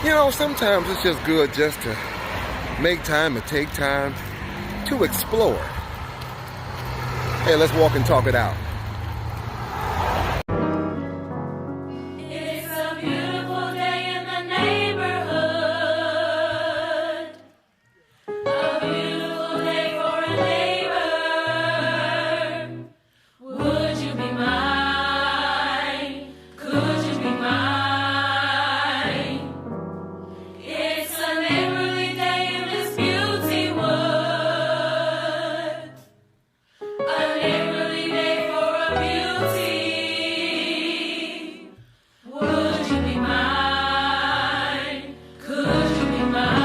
You know, sometimes it's just good just to make time and take time to explore. Hey, let's walk and talk it out. It's a beautiful day in the neighborhood. A beautiful day for a neighbor. Would you be mine? Could you be mine? It's a neighborly day in this beauty wood. A neighborly day for a beauty. Would you be mine? Could you be mine?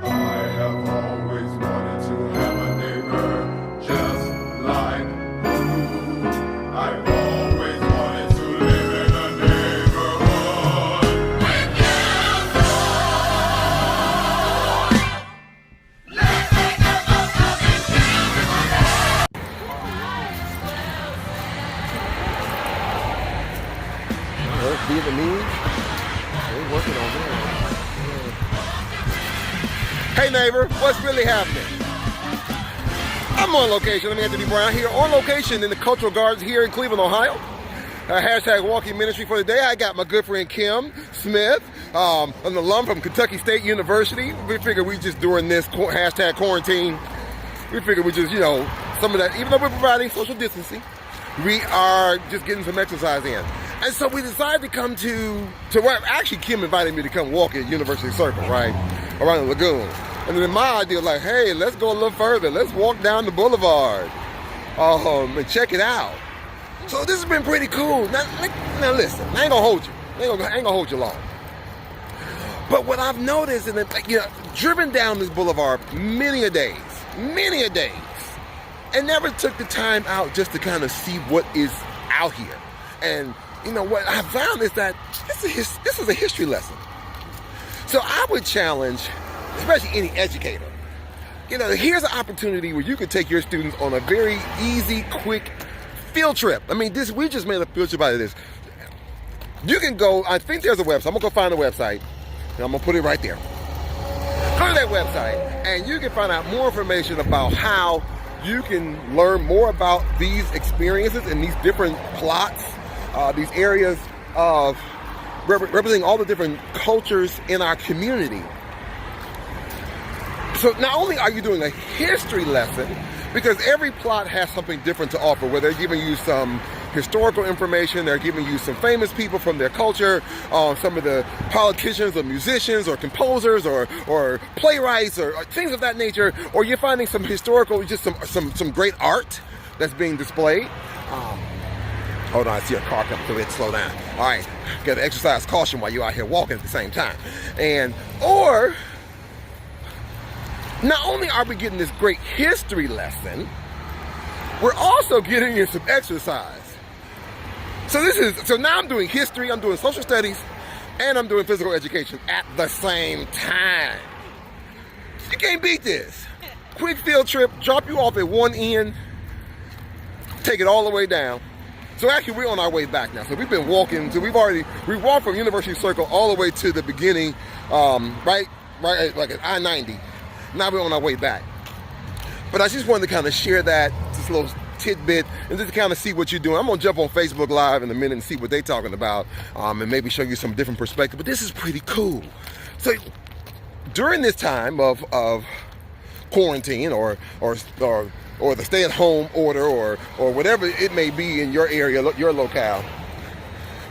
I have always wanted to have a neighbor just like you. I've always wanted to live in a neighborhood with you. Let's make the most of this beautiful day. Those Vietnamese, they're working on that. Hey neighbor, what's really happening? I'm on location. I'm Anthony Brown here on location in the Cultural Gardens here in Cleveland, Ohio. Hashtag walking ministry for the day. I got my good friend Kim Smith, an alum from Kentucky State University. We figured we just during this hashtag quarantine, we figured we just, you know, some of that, even though we're providing social distancing, we are just getting some exercise in. And so we decided to come to where actually Kim invited me to come walk at University Circle, right? Around the lagoon. And then my idea was like, hey, let's go a little further. Let's walk down the boulevard and check it out. So this has been pretty cool. Now listen, I ain't gonna hold you. I ain't gonna hold you long. But what I've noticed, and driven down this boulevard many a days, and never took the time out just to kind of see what is out here. And you know what I found is that this is a history lesson. So I would challenge, especially any educator, you know, here's an opportunity where you could take your students on a very easy, quick field trip. I mean, we just made a field trip out of this. You can go, I think there's a website. I'm gonna go find a website, and I'm gonna put it right there. Go to that website, and you can find out more information about how you can learn more about these experiences and these different plots, these areas of representing all the different cultures in our community. So not only are you doing a history lesson, because every plot has something different to offer, where they're giving you some historical information, they're giving you some famous people from their culture, some of the politicians or musicians or composers or playwrights or things of that nature, or you're finding some historical, just some great art that's being displayed. Hold on, I see a car coming, so let's slow down. All right, got to exercise caution while you're out here walking at the same time. Or not only are we getting this great history lesson, we're also getting in some exercise. So now I'm doing history, I'm doing social studies, and I'm doing physical education at the same time. You can't beat this. Quick field trip, drop you off at one end, take it all the way down. So actually we're on our way back now. So we've been walking, so we walked from University Circle all the way to the beginning, right like at I-90. Now we're on our way back. But I just wanted to kind of share that, this little tidbit, and just to kind of see what you're doing. I'm gonna jump on Facebook Live in a minute and see what they're talking about, and maybe show you some different perspective. But this is pretty cool. So during this time of quarantine or the stay-at-home order or whatever it may be in your area, your locale,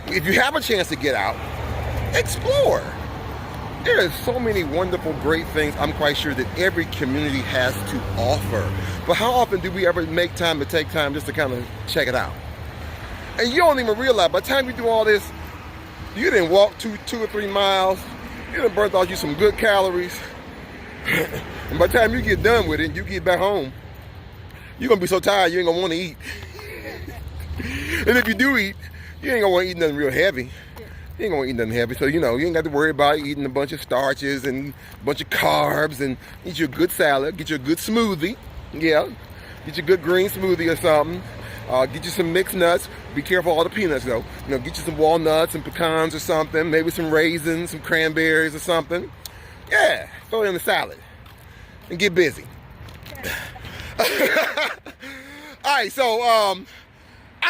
if you have a chance to get out, explore. There are so many wonderful, great things I'm quite sure that every community has to offer. But how often do we ever make time to take time just to kind of check it out? And you don't even realize, by the time you do all this, you didn't walk 2 or 3 miles, you done burnt out you some good calories. And by the time you get done with it and you get back home, you're gonna be so tired you ain't gonna want to eat. And if you do eat, you ain't gonna want to eat nothing real heavy. You ain't gonna eat nothing heavy, so you ain't got to worry about eating a bunch of starches and a bunch of carbs, and eat you a good salad, get you a good smoothie, yeah, get you a good green smoothie or something, Get you some mixed nuts. Be careful of all the peanuts though. Get you some walnuts and pecans or something. Maybe some raisins, some cranberries or something. Yeah, throw it in the salad and get busy. All right, so I'm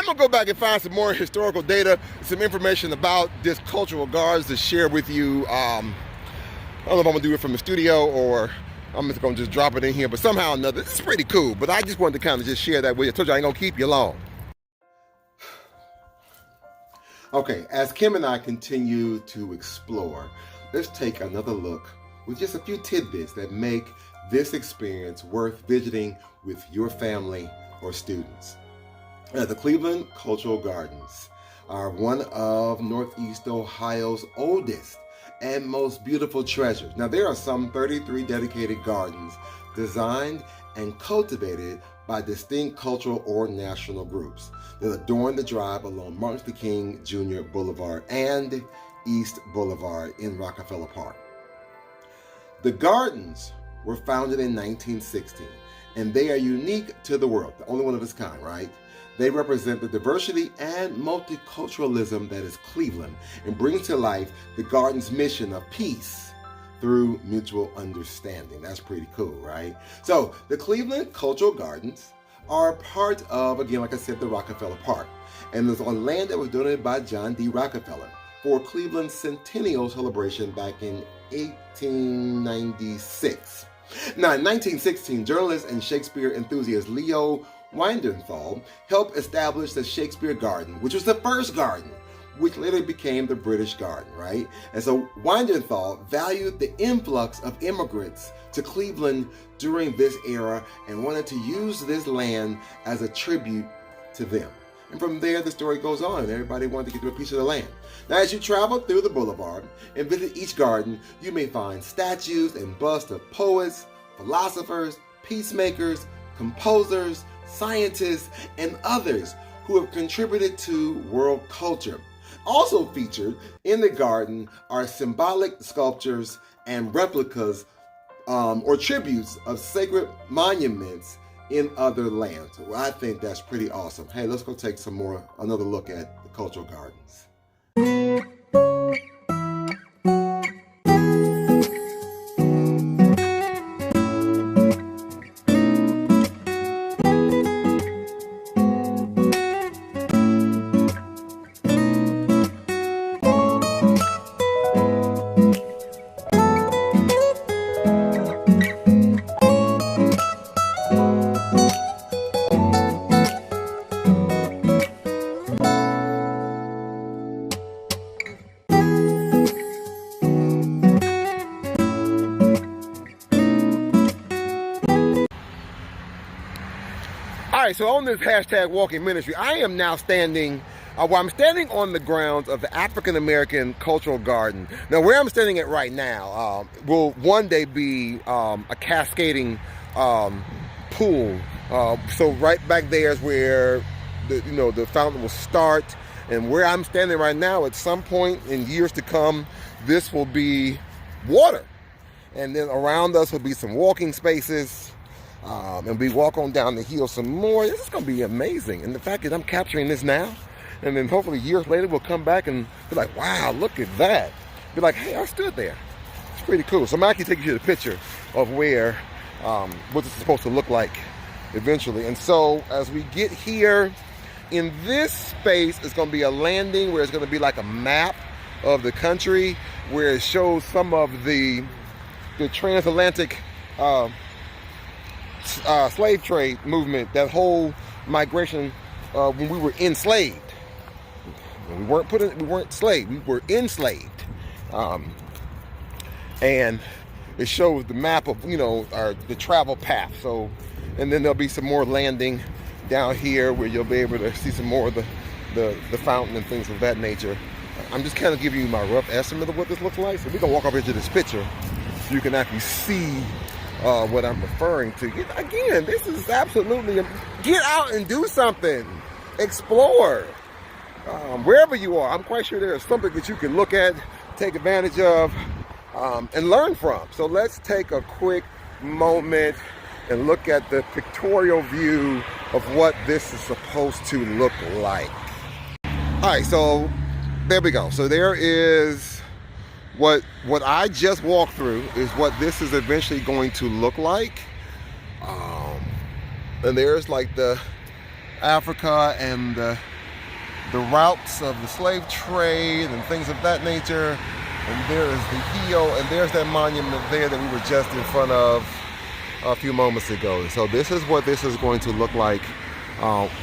gonna go back and find some more historical data, some information about this cultural gardens to share with you. I don't know if I'm gonna do it from the studio or I'm just gonna just drop it in here, but somehow or another, this is pretty cool. But I just wanted to kind of just share that with you. I told you I ain't gonna keep you long. Okay, as Kim and I continue to explore, let's take another look with just a few tidbits that make this experience worth visiting with your family or students. The Cleveland Cultural Gardens are one of Northeast Ohio's oldest and most beautiful treasures. Now, there are some 33 dedicated gardens designed and cultivated by distinct cultural or national groups that adorn the drive along Martin Luther King Jr. Boulevard and East Boulevard in Rockefeller Park. The gardens were founded in 1916, and they are unique to the world, the only one of its kind, right? They represent the diversity and multiculturalism that is Cleveland and bring to life the garden's mission of peace through mutual understanding. That's pretty cool, right? So the Cleveland Cultural Gardens are part of, again, like I said, the Rockefeller Park. And it's on land that was donated by John D. Rockefeller for Cleveland's centennial celebration back in 1896. Now, in 1916, journalist and Shakespeare enthusiast Leo Weidenthal helped establish the Shakespeare Garden, which was the first garden, which later became the British Garden, right? And so Weidenthal valued the influx of immigrants to Cleveland during this era and wanted to use this land as a tribute to them. And from there, the story goes on, and everybody wanted to get a piece of the land. Now, as you travel through the boulevard and visit each garden, you may find statues and busts of poets, philosophers, peacemakers, composers, scientists, and others who have contributed to world culture. Also featured in the garden are symbolic sculptures and replicas or tributes of sacred monuments in other lands. So I think that's pretty awesome. Hey, let's go take another look at the cultural gardens. All right, so on this hashtag walking ministry, I am now standing, I'm standing on the grounds of the African American Cultural Garden. Now, where I'm standing at right now will one day be a cascading pool. So right back there is where the fountain will start, and where I'm standing right now, at some point in years to come, this will be water, and then around us will be some walking spaces. And we walk on down the hill some more. This is going to be amazing. And the fact that I'm capturing this now, and then hopefully years later we'll come back and be like, wow, look at that. Be like, hey, I stood there. It's pretty cool. So I'm actually taking you to the picture of where, what this is supposed to look like eventually. And so as we get here, in this space, it's going to be a landing where it's going to be like a map of the country, where it shows some of the transatlantic slave trade movement, that whole migration when we were enslaved. We weren't slaves, we were enslaved. And it shows the map of the travel path. So, and then there'll be some more landing down here where you'll be able to see some more of the fountain and things of that nature. I'm just kind of giving you my rough estimate of what this looks like. So we're gonna walk over into this picture so you can actually see what I'm referring to. Again, this is absolutely, get out and do something. Explore. Wherever you are, I'm quite sure there's something that you can look at, take advantage of, and learn from. So let's take a quick moment and look at the pictorial view of what this is supposed to look like. All right, so there we go. So there is what I just walked through is what this is eventually going to look like. And there's like the Africa and the routes of the slave trade and things of that nature. And there is the Hio, and there's that monument there that we were just in front of a few moments ago. So this is what this is going to look like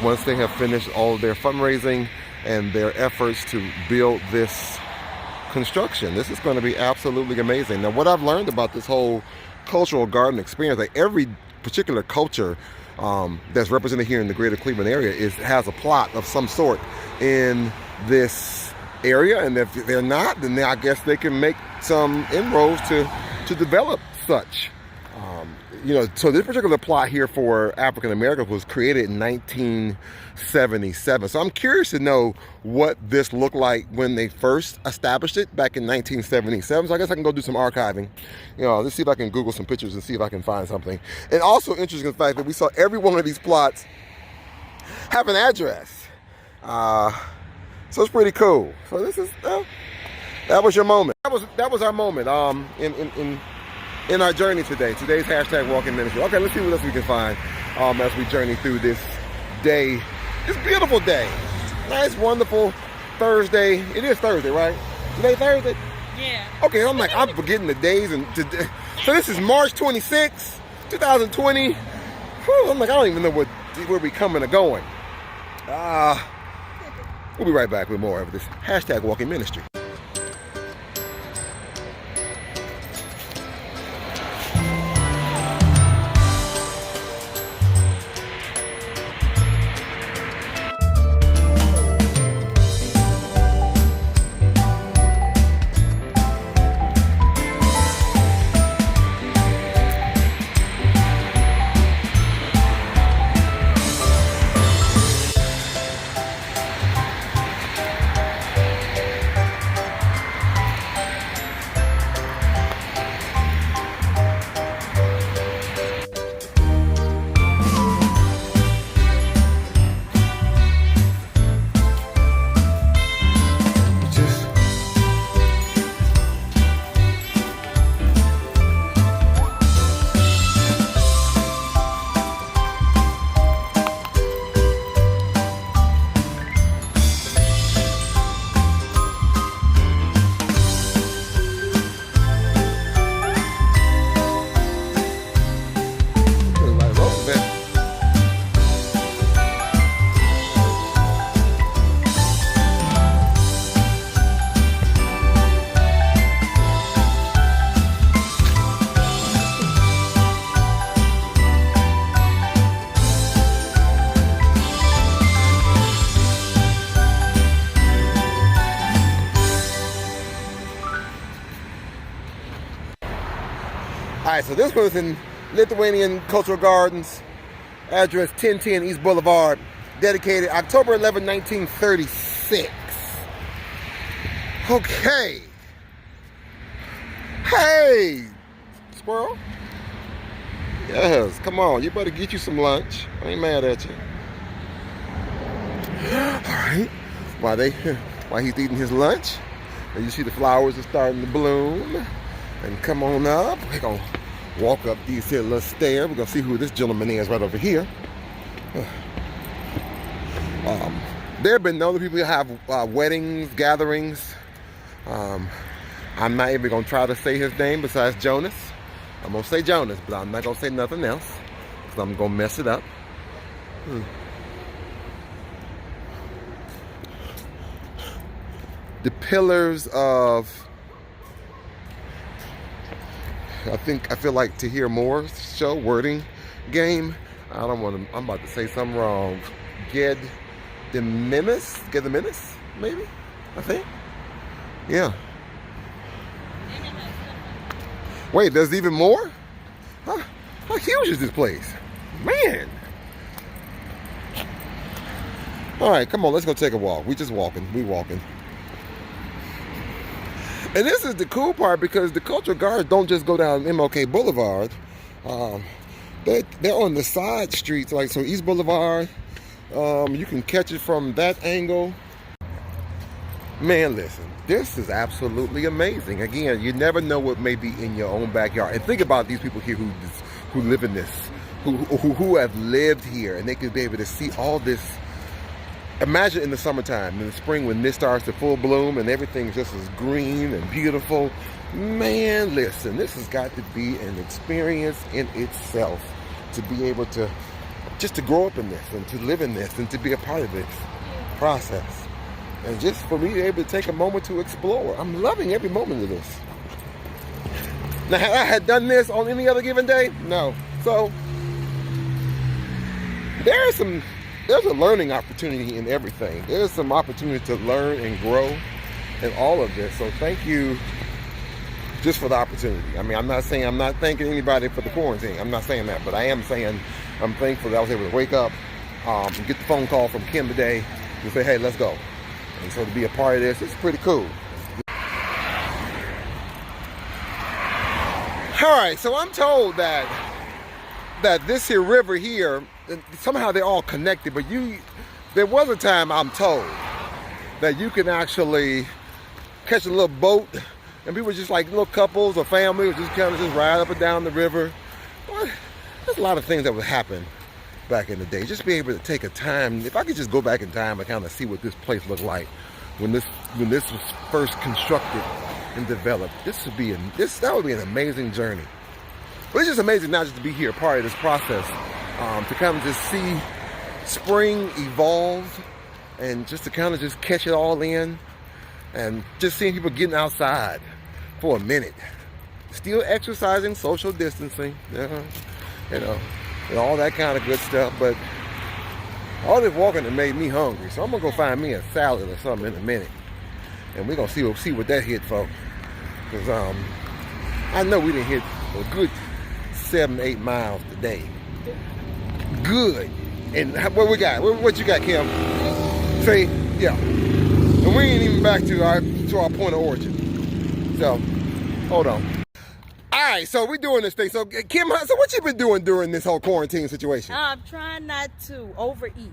once they have finished all of their fundraising and their efforts to build this construction. This is going to be absolutely amazing. Now, what I've learned about this whole cultural garden experience, like every particular culture that's represented here in the greater Cleveland area has a plot of some sort in this area, and if they're not, then I guess they can make some inroads to develop such. So this particular plot here for African Americans was created in 1977. So I'm curious to know what this looked like when they first established it back in 1977. So I guess I can go do some archiving. Let's see if I can Google some pictures and see if I can find something. And also interesting the fact that we saw every one of these plots have an address. So it's pretty cool. So this is that was your moment. That was our moment in our journey today. Today's hashtag Walking Ministry. Okay, let's see what else we can find as we journey through this day. This beautiful day. Nice, wonderful Thursday. It is Thursday, right? Today Thursday? Yeah. Okay, I'm forgetting the days and today. So this is March 26, 2020. Whew, I don't even know where we coming or going. We'll be right back with more of this hashtag Walking Ministry. All right, so this was in Lithuanian Cultural Gardens, address 1010 East Boulevard, dedicated October 11, 1936. Okay. Hey, squirrel. Yes, come on, you better get you some lunch. I ain't mad at you. All right, while he's eating his lunch, and you see the flowers are starting to bloom. And come on up. We're going to walk up these here little stairs. We're going to see who this gentleman is right over here. There have been other people who have weddings, gatherings. I'm not even going to try to say his name besides Jonas. I'm going to say Jonas, but I'm not going to say nothing else because I'm going to mess it up. The pillars of... I feel like to hear more show wording game. I'm about to say something wrong. Get the menace, maybe. I think. Yeah. Wait, there's even more? How huge is this place? Man. All right, come on, let's go take a walk. We walking. And this is the cool part because the cultural gardens don't just go down MLK Boulevard. they're on the side streets, like so East Boulevard. You can catch it from that angle. Man, listen, this is absolutely amazing. Again, you never know what may be in your own backyard. And think about these people here who live in this, who have lived here, and they could be able to see all this. Imagine in the summertime, in the spring, when this starts to full bloom and everything's just as green and beautiful. Man, listen, this has got to be an experience in itself to be able to, just to grow up in this and to live in this and to be a part of this process. And just for me to be able to take a moment to explore. I'm loving every moment of this. Now, had I had done this on any other given day? No. So, there's a learning opportunity in everything. There's some opportunity to learn and grow in all of this. So thank you just for the opportunity. I mean, I'm not thanking anybody for the quarantine. I'm not saying that, but I am saying I'm thankful that I was able to wake up and get the phone call from Kim today to say, hey, let's go. And so to be a part of this, it's pretty cool. All right, so I'm told that this here river here, somehow they're all connected, but there was a time, I'm told, that you can actually catch a little boat and people just like little couples or family would just kind of just ride up and down the river. Well, there's a lot of things that would happen back in the day. Just be able to take a time. If I could just go back in time and kind of see what this place looked like when this was first constructed and developed, that would be an amazing journey. But it's just amazing not just to be here, part of this process, to kind of just see spring evolve and just to kind of just catch it all in and just seeing people getting outside for a minute. Still exercising, social distancing, and all that kind of good stuff. But all this walking that made me hungry, so I'm gonna go find me a salad or something in a minute, and we're gonna see what that hit for. Because I know we didn't hit a good 7-8 miles today. Good. And what we got? What you got, Kim? Say, yeah. And we ain't even back to our point of origin. So, hold on. All right, so we're doing this thing. So, Kim, so what you been doing during this whole quarantine situation? I'm trying not to overeat.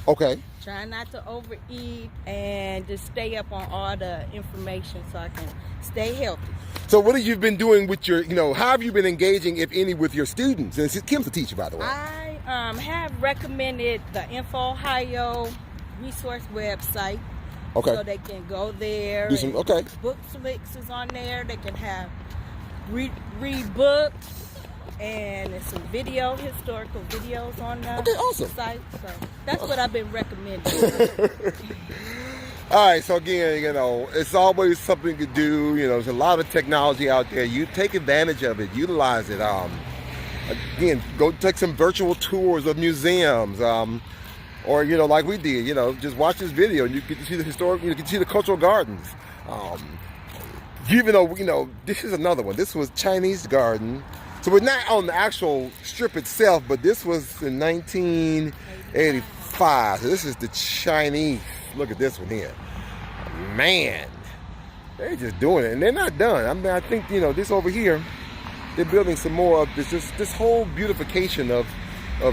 Okay. Trying not to overeat and just stay up on all the information so I can stay healthy. So what have you been doing with your, how have you been engaging, if any, with your students? And Kim's a teacher, by the way. I have recommended the Info Ohio resource website. Okay. So they can go there. Do some, okay. Book flicks is on there. They can have read books and some historical videos on the site. So that's what I've been recommending. All right, so again, it's always something to do. There's a lot of technology out there. You take advantage of it, utilize it. Again, go take some virtual tours of museums, or like we did. Just watch this video, and you get to see the historic. You can see the cultural gardens. Even though this is another one. This was Chinese garden. So we're not on the actual strip itself, but this was in 1985. So this is the Chinese. Look at this one here. Man, they're just doing it, and they're not done. I think this over here, they're building some more of this. This whole beautification of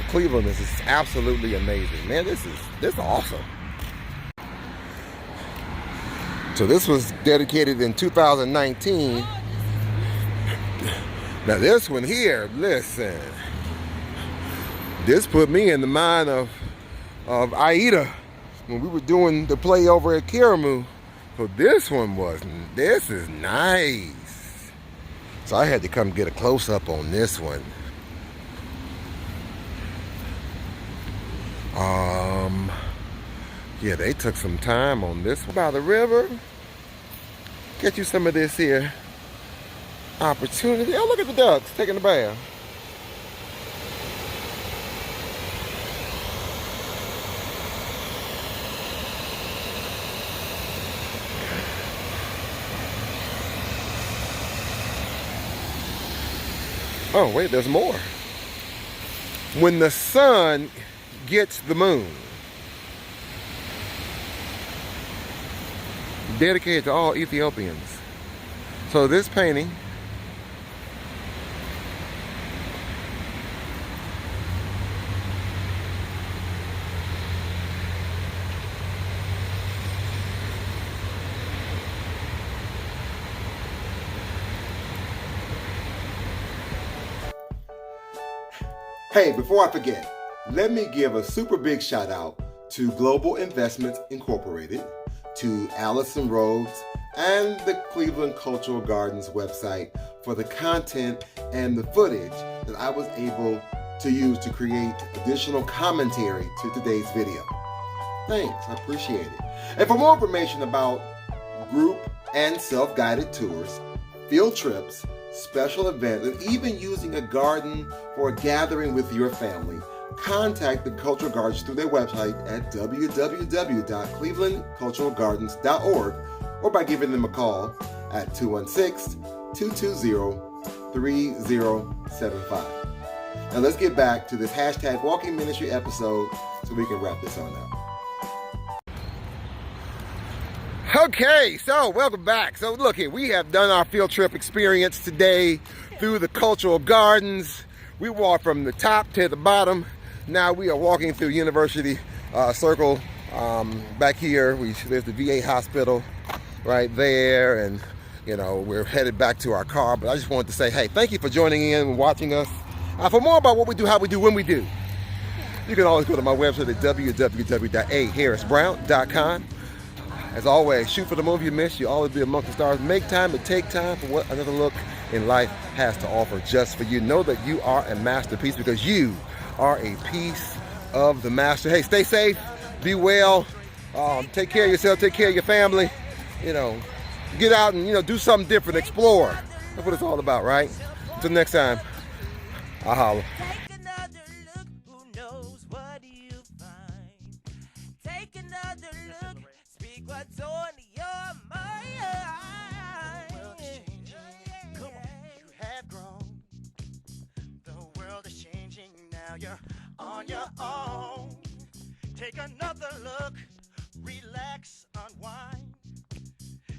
Cleveland is just absolutely amazing. Man, this is awesome. So this was dedicated in 2019. Now this one here, listen, this put me in the mind of Aida when we were doing the play over at Karamu. So this is nice. So I had to come get a close-up on this one. Yeah, they took some time on this one. By the river, get you some of this here opportunity. Oh, look at the ducks taking a bath. Oh, wait, there's more. When the sun gets the moon. Dedicated to all Ethiopians. So this painting Hey, before I forget, let me give a super big shout out to Global Investments Incorporated, to Allison Rhodes, and the Cleveland Cultural Gardens website for the content and the footage that I was able to use to create additional commentary to today's video. Thanks, I appreciate it. And for more information about group and self-guided tours, field trips, special events, and even using a garden for a gathering with your family, contact the Cultural Gardens through their website at www.clevelandculturalgardens.org or by giving them a call at 216-220-3075. Now let's get back to this hashtag Walking Ministry episode so we can wrap this on up. Okay, so welcome back. So look here, we have done our field trip experience today through the Cultural Gardens. We walked from the top to the bottom. Now we are walking through University Circle. Back here, there's the VA hospital right there, and you know, we're headed back to our car. But I just wanted to say, hey, thank you for joining in and watching us. For more about what we do, how we do, when we do, you can always go to my website at www.aharrisbrown.com. As always, shoot for the moon if you miss. You always be amongst the stars. Make time to take time for what another look in life has to offer just for you. Know that you are a masterpiece because you are a piece of the master. Hey, stay safe, be well, take care of yourself, take care of your family. You know, get out and, you know, do something different, explore. That's what it's all about, right? Until next time, I'll holler. Take another look, who knows what you find. Take another look, speak what's on your mind. The world is changing. Come on, you have grown. The world is changing now. You're on your own. Take another look, relax, unwind.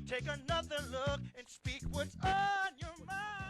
Take another look and speak what's on your mind.